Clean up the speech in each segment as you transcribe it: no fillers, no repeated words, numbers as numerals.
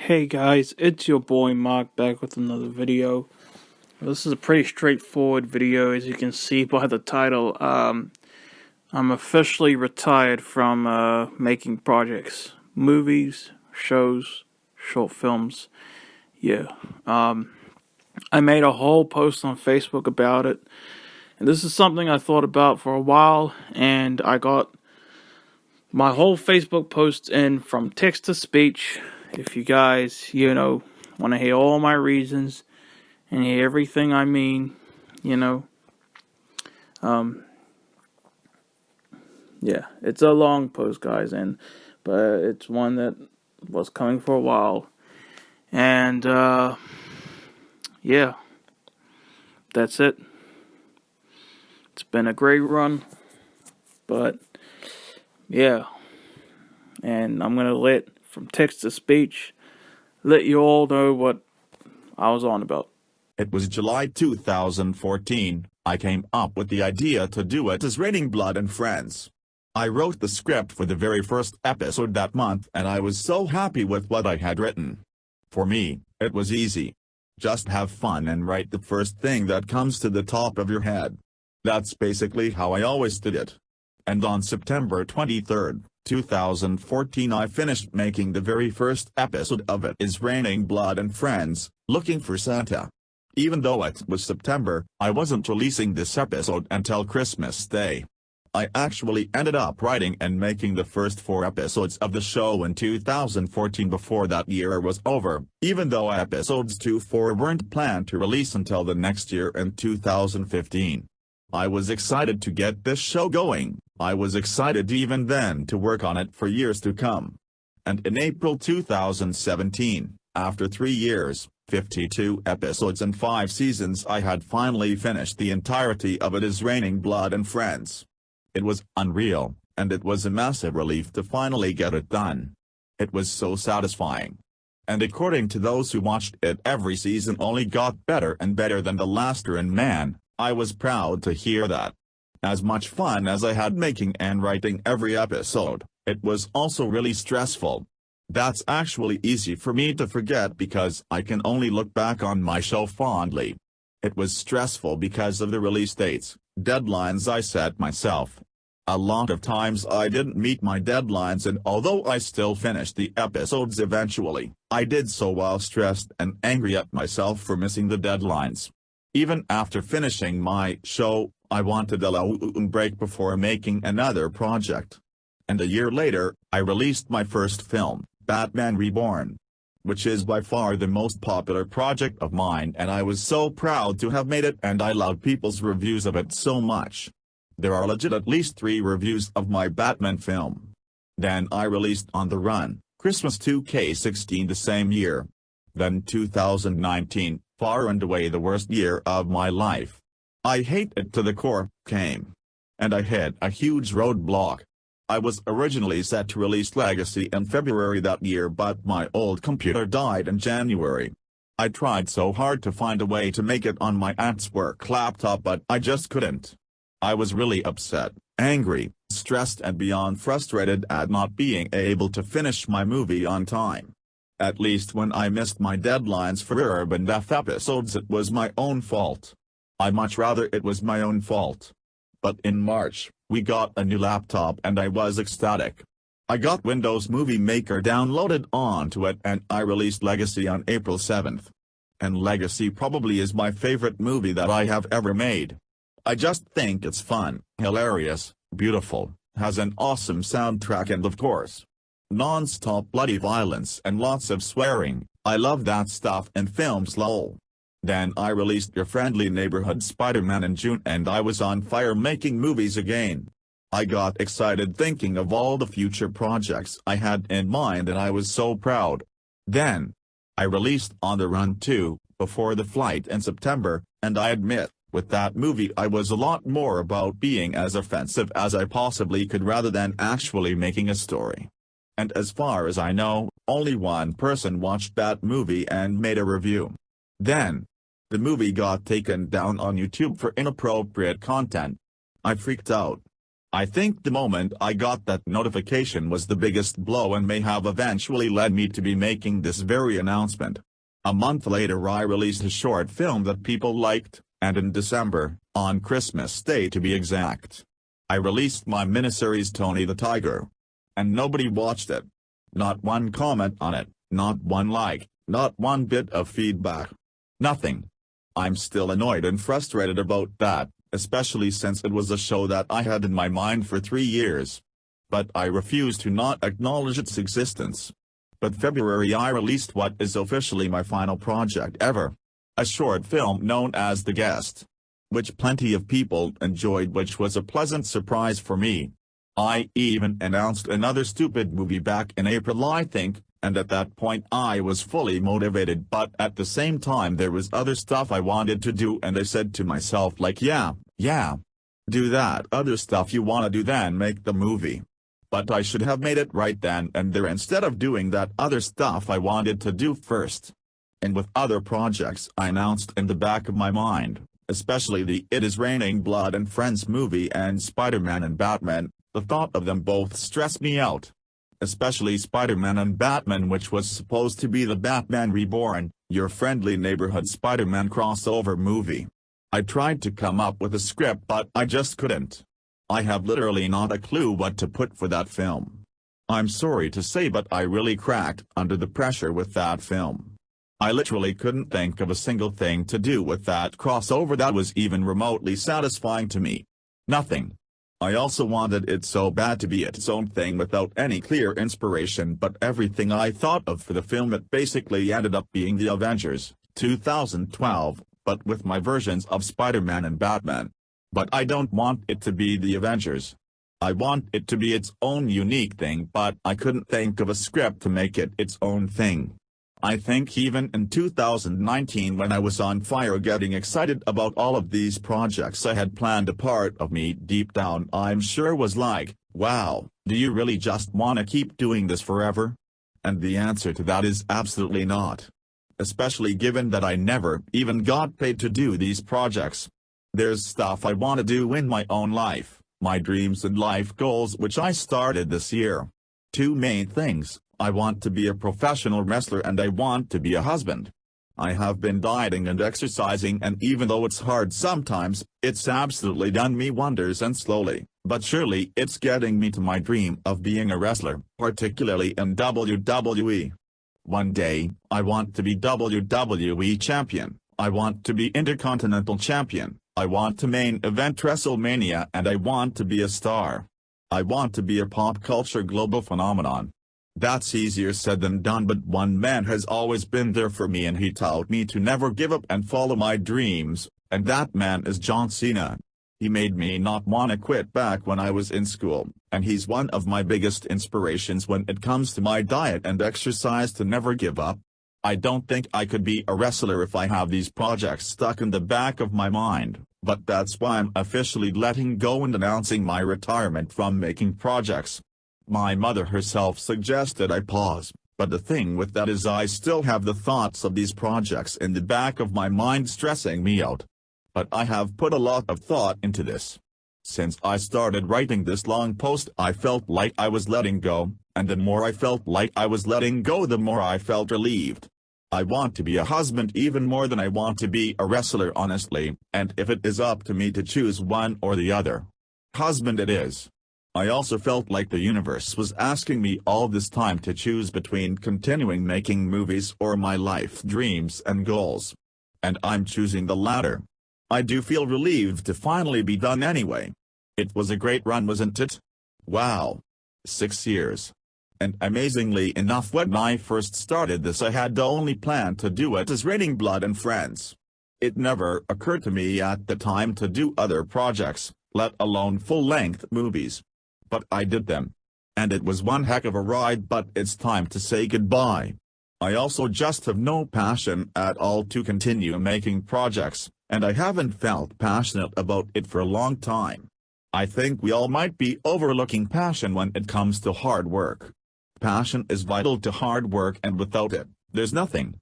Hey guys, it's your boy Mark back with another video. This is a pretty straightforward video, as you can see by the title. I'm officially retired from making projects, movies, shows, short films. Yeah. I made a whole post on Facebook about it, and this is something I thought about for a while, and I got my whole Facebook post in from text to speech. If you guys, want to hear all my reasons and hear you know, yeah, it's a long post, guys, but it's one that was coming for a while, and yeah, that's it. It's been a great run, but yeah, and I'm gonna from text to speech, let you all know what I was on about. It was July 2014, I came up with the idea to do it as Raining Blood and Friends. I wrote the script for the very first episode that month and I was so happy with what I had written. For me, it was easy. Just have fun and write the first thing that comes to the top of your head. That's basically how I always did it. And on September 23, 2014 I finished making the very first episode of It Is Raining Blood and Friends, Looking for Santa. Even though it was September, I wasn't releasing this episode until Christmas Day. I actually ended up writing and making the first 4 episodes of the show in 2014 before that year was over, even though episodes 2-4 weren't planned to release until the next year in 2015. I was excited to get this show going. I was excited even then to work on it for years to come. And in April 2017, after 3 years, 52 episodes and 5 seasons, I had finally finished the entirety of It Is Raining Blood and Friends. It was unreal, and it was a massive relief to finally get it done. It was so satisfying. And according to those who watched it, every season only got better and better than the last, and man, I was proud to hear that. As much fun as I had making and writing every episode, it was also really stressful. That's actually easy for me to forget because I can only look back on my show fondly. It was stressful because of the release dates, deadlines I set myself. A lot of times I didn't meet my deadlines, and although I still finished the episodes eventually, I did so while stressed and angry at myself for missing the deadlines. Even after finishing my show, I wanted a long break before making another project. And a year later, I released my first film, Batman Reborn, which is by far the most popular project of mine, and I was so proud to have made it, and I love people's reviews of it so much. There are legit at least 3 reviews of my Batman film. Then I released On the Run, Christmas 2K16 the same year. Then 2019, far and away the worst year of my life. I hate it to the core, came. And I hit a huge roadblock. I was originally set to release Legacy in February that year, but my old computer died in January. I tried so hard to find a way to make it on my aunt's work laptop, but I just couldn't. I was really upset, angry, stressed and beyond frustrated at not being able to finish my movie on time. At least when I missed my deadlines for Urban Depth episodes, it was my own fault. I'd much rather it was my own fault. But in March, we got a new laptop and I was ecstatic. I got Windows Movie Maker downloaded onto it and I released Legacy on April 7th. And Legacy probably is my favorite movie that I have ever made. I just think it's fun, hilarious, beautiful, has an awesome soundtrack and of course, non-stop bloody violence and lots of swearing. I love that stuff in films, lol. Then I released Your Friendly Neighborhood Spider-Man in June and I was on fire making movies again. I got excited thinking of all the future projects I had in mind and I was so proud. Then, I released On the Run 2, Before the Flight in September, and I admit, with that movie I was a lot more about being as offensive as I possibly could rather than actually making a story. And as far as I know, only one person watched that movie and made a review. Then, the movie got taken down on YouTube for inappropriate content. I freaked out. I think the moment I got that notification was the biggest blow and may have eventually led me to be making this very announcement. A month later I released a short film that people liked, and in December, on Christmas Day to be exact, I released my miniseries Tony the Tiger. And nobody watched it. Not one comment on it, not one like, not one bit of feedback. Nothing. I'm still annoyed and frustrated about that, especially since it was a show that I had in my mind for 3 years. But I refuse to not acknowledge its existence. But February I released what is officially my final project ever. A short film known as The Guest. Which plenty of people enjoyed, which was a pleasant surprise for me. I even announced another stupid movie back in April I think, and at that point I was fully motivated, but at the same time there was other stuff I wanted to do and I said to myself like yeah, do that other stuff you wanna do, then make the movie. But I should have made it right then and there instead of doing that other stuff I wanted to do first. And with other projects I announced in the back of my mind, especially the It Is Raining Blood and Friends movie and Spider-Man and Batman, the thought of them both stressed me out. Especially Spider-Man and Batman, which was supposed to be the Batman Reborn, your friendly neighborhood Spider-Man crossover movie. I tried to come up with a script but I just couldn't. I have literally not a clue what to put for that film. I'm sorry to say but I really cracked under the pressure with that film. I literally couldn't think of a single thing to do with that crossover that was even remotely satisfying to me. Nothing. I also wanted it so bad to be its own thing without any clear inspiration, but everything I thought of for the film it basically ended up being The Avengers, 2012, but with my versions of Spider-Man and Batman. But I don't want it to be The Avengers. I want it to be its own unique thing, but I couldn't think of a script to make it its own thing. I think even in 2019 when I was on fire getting excited about all of these projects I had planned, a part of me deep down I'm sure was like, wow, do you really just want to keep doing this forever? And the answer to that is absolutely not. Especially given that I never even got paid to do these projects. There's stuff I want to do in my own life, my dreams and life goals which I started this year. 2 main things. I want to be a professional wrestler and I want to be a husband. I have been dieting and exercising, and even though it's hard sometimes, it's absolutely done me wonders, and slowly, but surely it's getting me to my dream of being a wrestler, particularly in WWE. One day, I want to be WWE champion, I want to be Intercontinental champion, I want to main event WrestleMania, and I want to be a star. I want to be a pop culture global phenomenon. That's easier said than done, but one man has always been there for me and he taught me to never give up and follow my dreams, and that man is John Cena. He made me not want to quit back when I was in school, and he's one of my biggest inspirations when it comes to my diet and exercise to never give up. I don't think I could be a wrestler if I have these projects stuck in the back of my mind, but that's why I'm officially letting go and announcing my retirement from making projects. My mother herself suggested I pause, but the thing with that is I still have the thoughts of these projects in the back of my mind stressing me out. But I have put a lot of thought into this. Since I started writing this long post I felt like I was letting go, and the more I felt like I was letting go the more I felt relieved. I want to be a husband even more than I want to be a wrestler, honestly, and if it is up to me to choose one or the other, husband it is. I also felt like the universe was asking me all this time to choose between continuing making movies or my life dreams and goals. And I'm choosing the latter. I do feel relieved to finally be done anyway. It was a great run, wasn't it? Wow. 6 years. And amazingly enough, when I first started this I had only planned to do It Is Raining Blood and Friends. It never occurred to me at the time to do other projects, let alone full-length movies. But I did them. And it was one heck of a ride, but it's time to say goodbye. I also just have no passion at all to continue making projects, and I haven't felt passionate about it for a long time. I think we all might be overlooking passion when it comes to hard work. Passion is vital to hard work, and without it, there's nothing.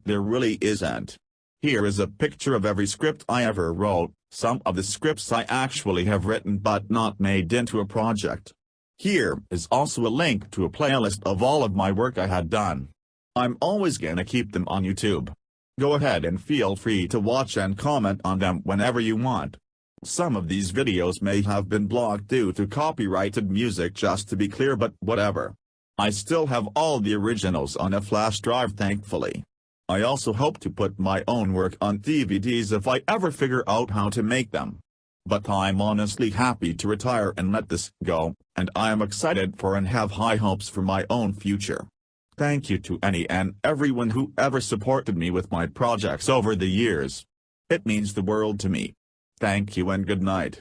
There really isn't. Here is a picture of every script I ever wrote, some of the scripts I actually have written but not made into a project. Here is also a link to a playlist of all of my work I had done. I'm always gonna keep them on YouTube. Go ahead and feel free to watch and comment on them whenever you want. Some of these videos may have been blocked due to copyrighted music, just to be clear, but whatever. I still have all the originals on a flash drive, thankfully. I also hope to put my own work on DVDs if I ever figure out how to make them. But I'm honestly happy to retire and let this go, and I am excited for and have high hopes for my own future. Thank you to any and everyone who ever supported me with my projects over the years. It means the world to me. Thank you and good night.